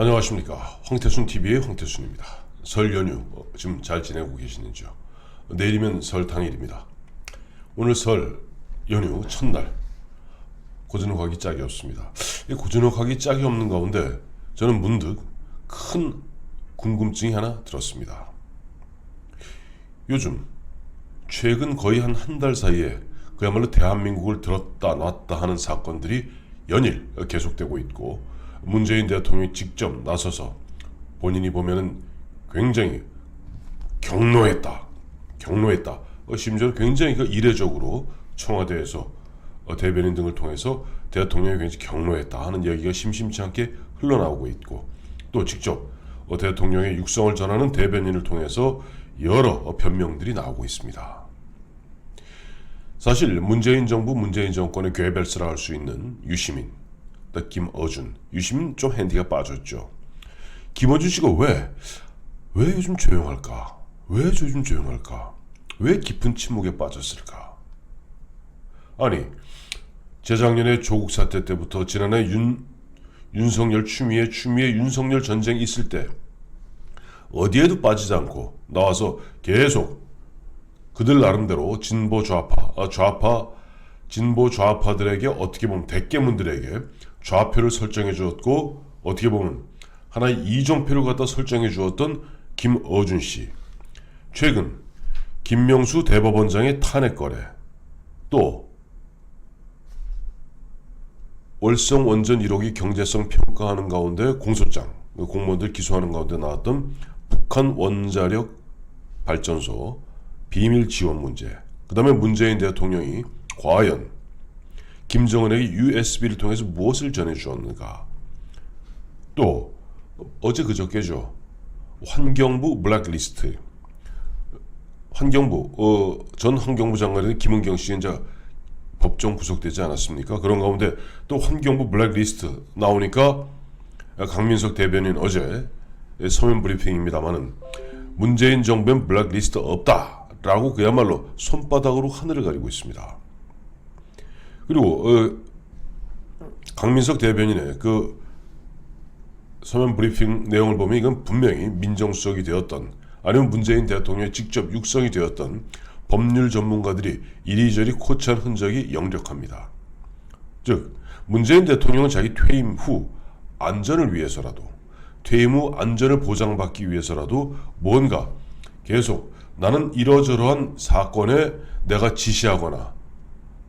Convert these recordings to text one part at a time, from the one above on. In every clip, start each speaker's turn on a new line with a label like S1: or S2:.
S1: 안녕하십니까. 황태순TV의 황태순입니다. 설 연휴 지금 잘 지내고 계시는지요? 내일이면 설 당일입니다. 오늘 설 연휴 첫날 고즈넉하기 짝이 없습니다. 이 고즈넉하기 짝이 없는 가운데 저는 문득 큰 궁금증이 하나 들었습니다. 요즘 최근 거의 한 달 사이에 그야말로 대한민국을 들었다 놨다 하는 사건들이 연일 계속되고 있고, 문재인 대통령이 직접 나서서 본인이 보면은 굉장히 경로했다. 심지어 굉장히 이례적으로 청와대에서 대변인 등을 통해서 대통령이 굉장히 경로했다 하는 얘기가 심심치 않게 흘러나오고 있고, 또 직접 대통령의 육성을 전하는 대변인을 통해서 여러 변명들이 나오고 있습니다. 사실 문재인 정부, 문재인 정권의 괴벨스라 할 수 있는 유시민, 김어준, 유시민 좀 핸디가 빠졌죠. 김어준 씨가 왜 요즘 조용할까? 왜 깊은 침묵에 빠졌을까? 아니, 재작년에 조국 사태 때부터 지난해 윤석열 추미애 윤석열 전쟁 있을 때 어디에도 빠지지 않고 나와서 계속 그들 나름대로 진보 좌파들에게 어떻게 보면 대깨문들에게 좌표를 설정해 주었고, 어떻게 보면 하나의 이정표를 갖다 설정해 주었던 김어준 씨. 최근 김명수 대법원장의 탄핵 거래, 또 월성 원전 1호기 경제성 평가하는 가운데 공소장, 공무원들 기소하는 가운데 나왔던 북한 원자력 발전소 비밀 지원 문제, 그 다음에 문재인 대통령이 과연 김정은에게 USB를 통해서 무엇을 전해주었는가. 또 어제 그저께죠. 환경부 블랙리스트. 전 환경부 장관인 김은경 씨가 이제 법정 구속되지 않았습니까? 그런 가운데 또 환경부 블랙리스트 나오니까 강민석 대변인 어제 서면 브리핑입니다만은 문재인 정부엔 블랙리스트 없다라고 그야말로 손바닥으로 하늘을 가리고 있습니다. 그리고 강민석 대변인의 그 서면 브리핑 내용을 보면 이건 분명히 민정수석이 되었던, 아니면 문재인 대통령이 직접 육성이 되었던 법률 전문가들이 이리저리 코치한 흔적이 역력합니다. 즉, 문재인 대통령은 자기 퇴임 후 안전을 위해서라도, 퇴임 후 안전을 보장받기 위해서라도 뭔가 계속 나는 이러저러한 사건에 내가 지시하거나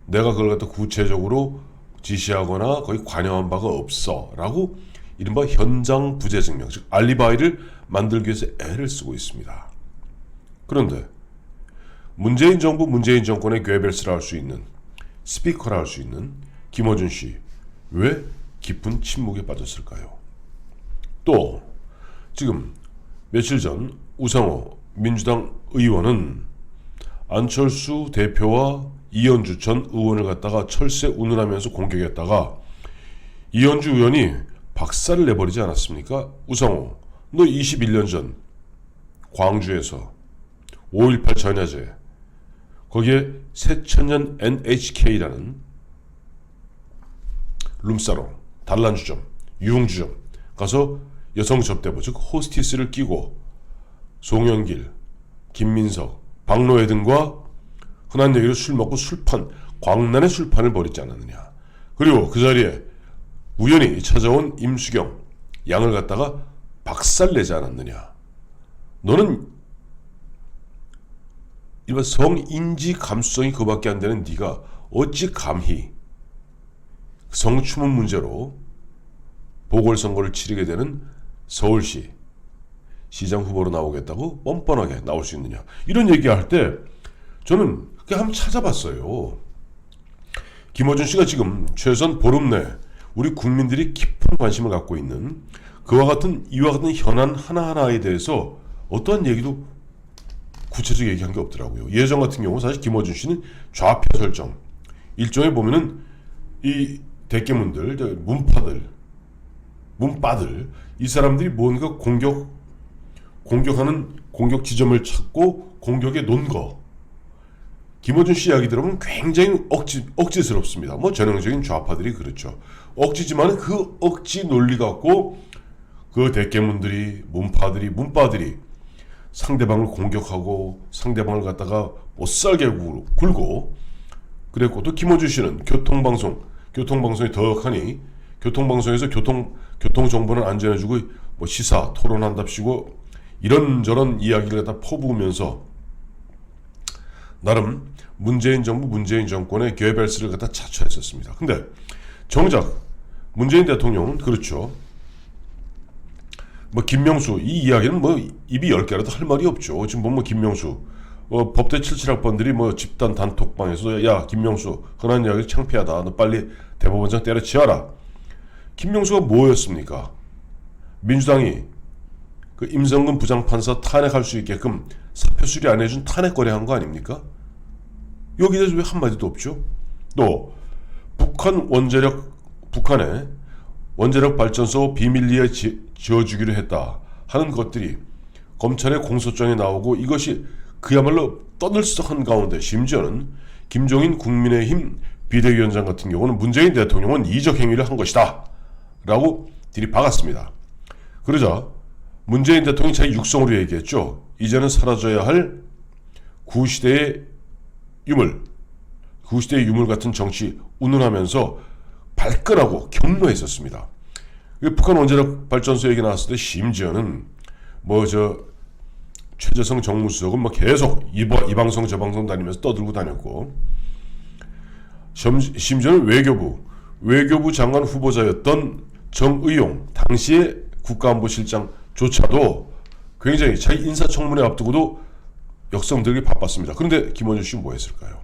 S1: 내가 그걸 갖다 구체적으로 지시하거나 거의 관여한 바가 없어 라고 이른바 현장 부재 증명, 즉 알리바이를 만들기 위해서 애를 쓰고 있습니다. 그런데 문재인 정부, 문재인 정권의 괴벨스라 할 수 있는, 스피커라 할 수 있는 김어준 씨, 왜 깊은 침묵에 빠졌을까요? 또 지금 며칠 전 우상호 민주당 의원은 안철수 대표와 이현주 전 의원을 갖다가 철새 운운하면서 공격했다가 이현주 의원이 박살을 내버리지 않았습니까? 우상호, 너 21년 전 광주에서 5.18 전야제, 거기에 새천년 NHK라는 룸사롱, 단란주점, 유흥주점 가서 여성 접대부, 즉 호스티스를 끼고 송영길, 김민석, 박노해 등과 흔한 얘기로 술 먹고 광란의 술판을 벌이지 않았느냐. 그리고 그 자리에 우연히 찾아온 임수경 양을 갖다가 박살내지 않았느냐. 너는 일반 성인지 감수성이 그밖에 안 되는 네가 어찌 감히 성추문 문제로 보궐선거를 치르게 되는 서울시 시장 후보로 나오겠다고 뻔뻔하게 나올 수 있느냐. 이런 얘기할 때 저는 그게 한번 찾아봤어요. 김어준 씨가 지금 최소한 보름 내 우리 국민들이 깊은 관심을 갖고 있는 이와 같은 현안 하나하나에 대해서 어떠한 얘기도 구체적 얘기한 게 없더라고요. 예전 같은 경우 사실 김어준 씨는 좌표 설정, 일종의 보면은 이 대깨문들, 문파들, 이 사람들이 뭔가 공격하는 공격 지점을 찾고 공격에 논 거. 김어준 씨 이야기 들어보면 굉장히 억지스럽습니다. 뭐 전형적인 좌파들이 그렇죠. 억지지만 그 억지 논리 갖고 그 대깨문들이 문파들이 상대방을 공격하고 상대방을 갖다가 못살게 굴고 그랬고, 또 김어준 씨는 교통방송이 더하니 교통방송에서 교통정보는 안전해주고 뭐 시사 토론한답시고 이런저런 이야기를 갖다 퍼부으면서 나름 문재인 정부 문재인 정권의 개별스를 갖다 자처했었습니다. 근데 정작 문재인 대통령은 그렇죠. 뭐 김명수 이 이야기는 뭐 입이 10개라도 할 말이 없죠. 지금 보면 김명수 법대 77학번들이 뭐 집단 단톡방에서 야 김명수 흔한 이야기 창피하다. 너 빨리 대법원장 때려치워라. 김명수가 뭐였습니까? 민주당이 그 임성근 부장판사 탄핵할 수 있게끔 사표 수리 안 해준 탄핵 거래한 거 아닙니까? 여기에 대해서 왜 한마디도 없죠? 또 북한에 원자력 발전소 비밀리에 지어주기로 했다 하는 것들이 검찰의 공소장에 나오고 이것이 그야말로 떠들썩한 가운데 심지어는 김종인 국민의힘 비대위원장 같은 경우는 문재인 대통령은 이적 행위를 한 것이다 라고 들이박았습니다. 그러자 문재인 대통령이 자기 육성으로 얘기했죠. 이제는 사라져야 할 구시대의 유물 같은 정치 운운하면서 발끈하고 격노했었습니다. 북한 원자력 발전소 얘기 나왔을 때 심지어는 최재성 정무수석은 계속 이 방송 저 방송 다니면서 떠들고 다녔고, 심지어는 외교부 장관 후보자였던 정의용 당시의 국가안보실장조차도 굉장히 자기 인사청문회 앞두고도 역성들이 바빴습니다. 그런데 김원준 씨는 뭐 했을까요?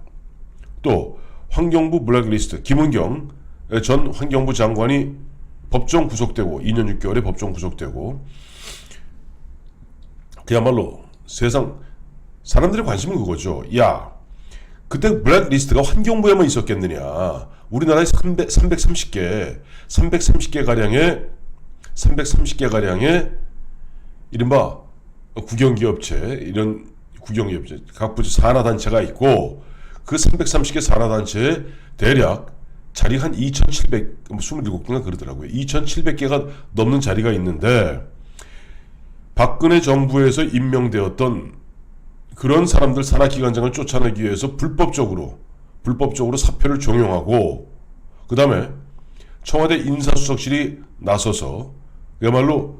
S1: 또 환경부 블랙리스트 김은경 전 환경부 장관이 법정 구속되고 2년 6개월에 법정 구속되고, 그야말로 세상 사람들의 관심은 그거죠. 야, 그때 블랙리스트가 환경부에만 있었겠느냐. 우리나라에 330개 가량의 이른바 국영기업체 각 부처 산하단체가 있고, 그 330개 산하단체에 대략 자리 한 27개가 그러더라고요. 2700개가 넘는 자리가 있는데, 박근혜 정부에서 임명되었던 그런 사람들 산하기관장을 쫓아내기 위해서 불법적으로 사표를 종용하고, 그 다음에 청와대 인사수석실이 나서서 그야말로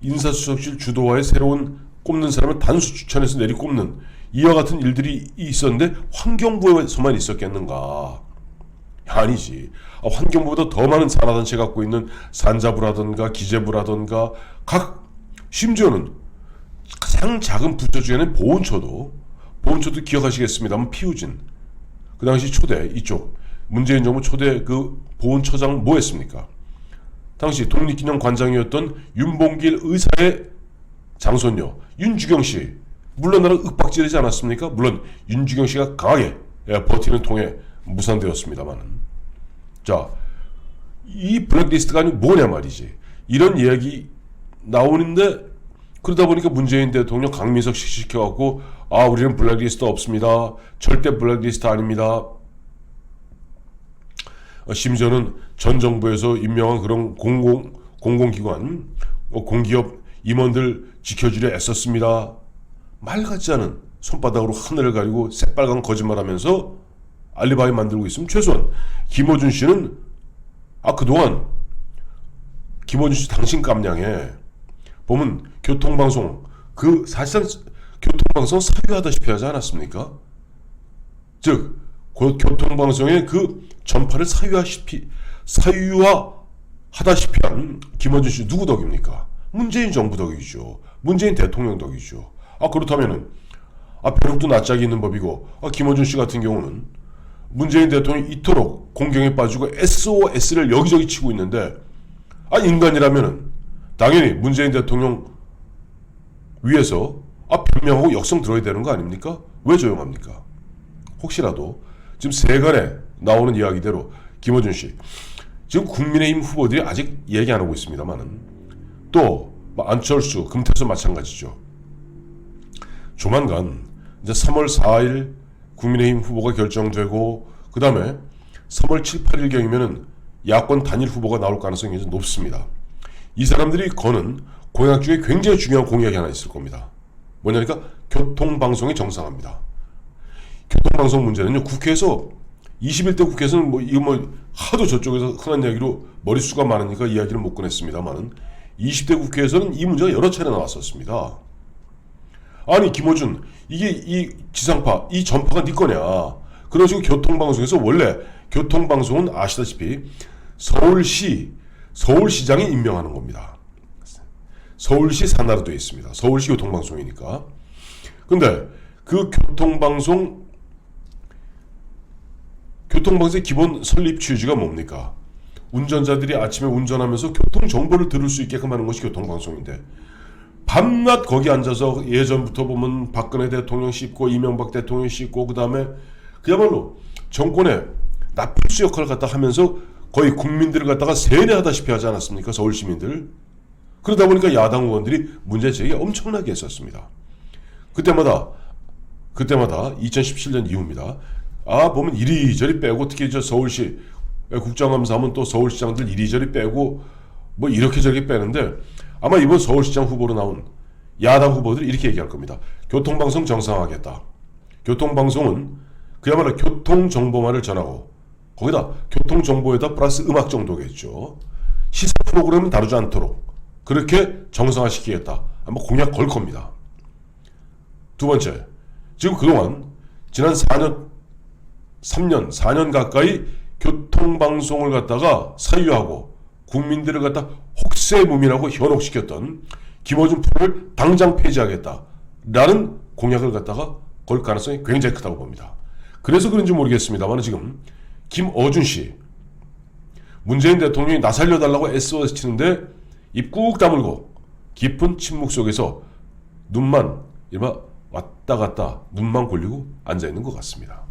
S1: 인사수석실 주도하에 새로운 꼽는 사람을 단수 추천해서 내리꼽는 이와 같은 일들이 있었는데 환경부에서만 있었겠는가? 아니지. 환경부보다 더 많은 산하단체 갖고 있는 산자부라든가 기재부라든가 심지어는 가장 작은 부처 중에는 보훈처도 기억하시겠습니다만 피우진 그 당시 초대 이쪽 문재인 정부 초대 그 보훈처장 뭐 했습니까? 당시 독립기념관장이었던 윤봉길 의사의 장손녀 윤주경씨 물러나라 윽박지르지 않았습니까? 물론 윤주경씨가 강하게 버티는 통에 무산되었습니다만, 자, 이 블랙리스트가 아니고 뭐냐 말이지. 이런 이야기 나오는데, 그러다 보니까 문재인 대통령 강민석 시켜갖고 우리는 블랙리스트 없습니다. 절대 블랙리스트 아닙니다. 심지어는 전 정부에서 임명한 그런 공공기관 공기업 임원들 지켜주려 애썼습니다. 말 같지 않은 손바닥으로 하늘을 가리고 새빨간 거짓말하면서 알리바이 만들고 있으면 최소한 김어준 씨는 그동안 김어준 씨 당신 깜냥에 보면 교통방송 사실상 교통방송 사유하다시피 하지 않았습니까? 즉 교통방송의 그 전파를 사유화하다시피 한 김어준 씨 누구 덕입니까? 문재인 정부 덕이죠. 문재인 대통령 덕이죠. 그렇다면은 벼룩도 낯짝이 있는 법이고, 김어준 씨 같은 경우는 문재인 대통령이 이토록 공경에 빠지고 SOS를 여기저기 치고 있는데, 인간이라면은 당연히 문재인 대통령 위해서 변명하고 역성 들어야 되는 거 아닙니까? 왜 조용합니까? 혹시라도 지금 세간에 나오는 이야기대로 김어준 씨 지금 국민의힘 후보들이 아직 얘기 안 하고 있습니다만은, 또 안철수, 금태섭 마찬가지죠. 조만간 이제 3월 4일 국민의힘 후보가 결정되고, 그 다음에 3월 7, 8일경이면은 야권 단일 후보가 나올 가능성이 이제 높습니다. 이 사람들이 거는 공약 중에 굉장히 중요한 공약이 하나 있을 겁니다. 뭐냐니까 교통방송이 정상화입니다. 교통방송 문제는요, 국회에서 21대 국회에서는 이거 하도 저쪽에서 흔한 이야기로 머릿수가 많으니까 이야기를 못 꺼냈습니다만은 20대 국회에서는 이 문제가 여러 차례 나왔었습니다. 아니 김어준, 이게 이 지상파 이 전파가 네 거냐. 그런 식으로 교통방송에서, 원래 교통방송은 아시다시피 서울시장이 임명하는 겁니다. 서울시 산하로 되어 있습니다. 서울시 교통방송이니까. 근데 그 교통방송의 기본 설립 취지가 뭡니까? 운전자들이 아침에 운전하면서 교통정보를 들을 수 있게끔 하는 것이 교통방송인데, 밤낮 거기 앉아서 예전부터 보면 박근혜 대통령 씹고 이명박 대통령 씹고 그 다음에 그야말로 정권의 나필수 역할을 갖다 하면서 거의 국민들을 갖다가 세뇌하다시피 하지 않았습니까? 서울 시민들. 그러다 보니까 야당 의원들이 문제 제기 엄청나게 했었습니다. 그때마다 2017년 이후입니다. 보면 이리저리 빼고, 특히 저 서울시 국정감사 하면 또 서울시장들 이리저리 빼고 이렇게 저렇게 빼는데, 아마 이번 서울시장 후보로 나온 야당 후보들이 이렇게 얘기할 겁니다. 교통방송 정상화하겠다. 교통방송은 그야말로 교통정보만을 전하고, 거기다 교통정보에다 플러스 음악 정도겠죠. 시사 프로그램은 다루지 않도록 그렇게 정상화시키겠다. 아마 공약 걸 겁니다. 두 번째, 지금 그동안 지난 4년 가까이 교통방송을 갖다가 사유하고 국민들을 갖다 혹세무민하고 현혹시켰던 김어준 프로를 당장 폐지하겠다라는 공약을 갖다가 걸 가능성이 굉장히 크다고 봅니다. 그래서 그런지 모르겠습니다만 지금 김어준 씨, 문재인 대통령이 나 살려달라고 SOS 치는데 입 꾹 다물고 깊은 침묵 속에서 눈만 왔다 갔다 눈만 골리고 앉아있는 것 같습니다.